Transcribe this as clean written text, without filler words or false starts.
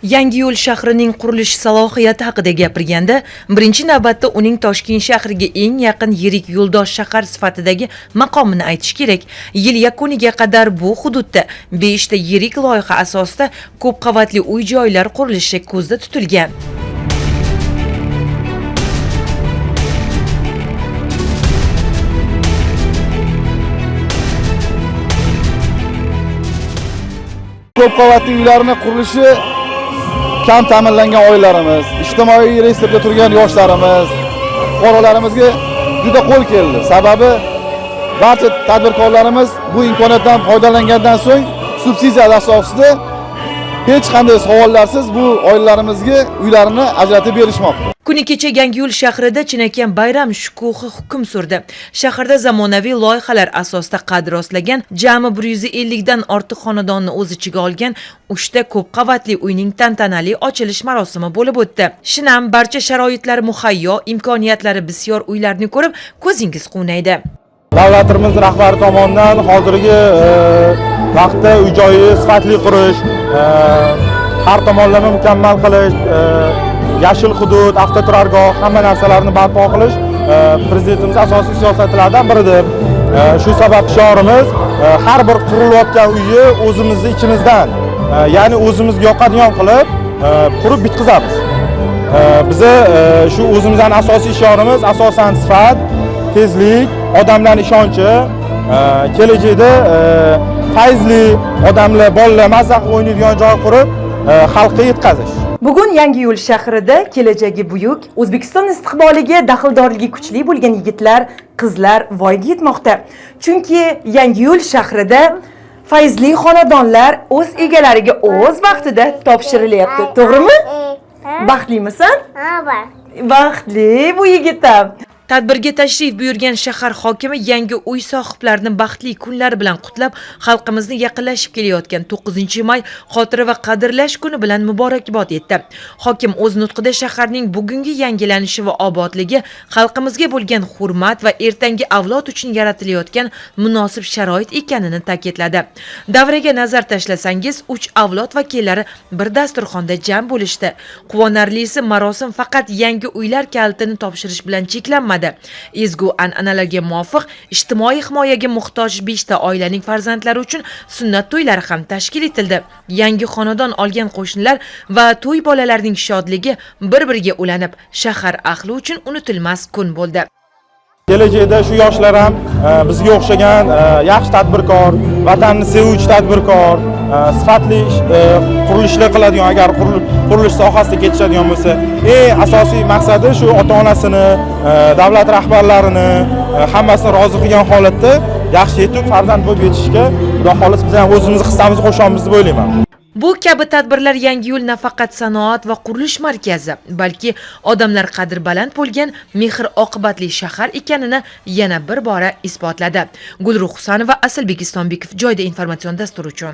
Yangiyo'l shahrining qurilish salohiyati haqida gapirganda, birinchi navbatda uning Toshkent shahriga eng yaqin yirik yo'ldosh shahar sifatidagi maqomini aytish kerak. Yil yakuniga qadar bu hududda 5 ta yirik loyiha asosida ko'p qavatli uy-joylar qurilishi ko'zda tutilgan. Ko'p qavatli uylarning qurilishi kam ta'minlangan oilalarimiz, ijtimoiy resursda turgan yoshlarimiz, fuqarolarimizga juda qo'l keldi. Sababi barcha tadbirkorlarimiz bu imkoniyatdan foydalangandan so'ng subsidiya asosida hech qanday savollarsiz bu oilalarimizga uylarini ajratib berishmoqda. Kuni kecha Yangiyo'l shahrida chinakam bayram shukuhi hukm surdi. Shaharda zamonaviy loyihalar asosida qad rostlagan jami 150 dan ortiq xonadonni o'z ichiga olgan 3 ta ko'p qavatli uyning tantanali ochilish marosimi bo'lib o'tdi. Shinam barcha sharoitlar muhayyo, imkoniyatlari bisyor uylarni ko'rib ko'zingiz quvnaydi. Davlatimiz rahbari tomonidan hozirgi vaqtda uy-joyi sifatli qurish, har tomonlama mukammal qilish, yashil hudud, avtoturargoh, hamma narsalarni barpo qilish prezidentimiz asosiy siyosatlardan biridir. Shu sabab shiorimiz har bir qurilayotgan uyni o'zimizning ichimizdan, ya'ni o'zimizga yoqadigan qilib qurib bitkazamiz. Biza shu o'zimizning asosiy shiorimiz asosan sifat, tezlik, odamlar ishonchi, kelajakda fayzli odamlar, bolalar mazza qilib o'ynaydigan joy qurib xalqqa yetkazish. Bugun Yangiyo'l shahrida kelajagi buyuk, O'zbekiston istiqboliga daxldorligi kuchli bo'lgan yigitlar, qizlar voyaga yetmoqda. Chunki Yangiyo'l shahrida fayzli xonadonlar o'z egalariga o'z vaqtida topshirilyapti. To'g'rimi? Baxtlimisan? Ha, Baxtli bu yigitim. Tadbirga tashrif buyurgan shahar hokimi yangi uy sohiblarini baxtli kunlar bilan qutlab, xalqimizni yaqinlashib kelayotgan 9-may xotira va qadrlash kuni bilan muborakbod etdi. Hokim o'z nutqida shaharning bugungi yangilanishi va obodligi xalqimizga bo'lgan hurmat va ertangi avlod uchun yaratilayotgan munosib sharoit ekanini ta'kidladi. Davraga nazar tashlasangiz, 3 avlod vakillari bir dasturxonda jam bo'lishdi. Quvonarlisi marosim faqat yangi uylar kalitini topshirish bilan cheklanmadi. Ezgu an'analarga muvofiq ijtimoiy himoyaga muhtoj 5 ta oilaning farzandlari uchun sunnat to'ylari ham tashkil etildi. Yangi xonadon olgan qo'shnilar va to'y bolalarining shodligi bir-biriga ulanib, shahar ahli uchun unutilmas kun bo'ldi. Kelajakda shu yoshlar ham bizga o'xshagan yaxshi tadbirkor, vatanni sevuvchi tadbirkor, sifatli qurilishlar qiladigan, agar qurilish sohasida ketishadigan bo'lsa, eng asosiy maqsadi shu ota-onasini, davlat rahbarlarini hammasini rozi qilgan holatda yaxshi yetib farzand bo'lib yetishga Xudo xolis biz ham o'zimizni hissamizni qo'shamiz deb o'ylayman. Bu kabi tadbirlar Yangiyo'l nafaqat sanoat va qurilish markazi, balki odamlar qadr baland bo'lgan mehr-oqibatli shahar ekanini yana bir bora isbotladi. Gulruh Husanova, Asalbek Istombekov, Joyda informatsion dasturi uchun.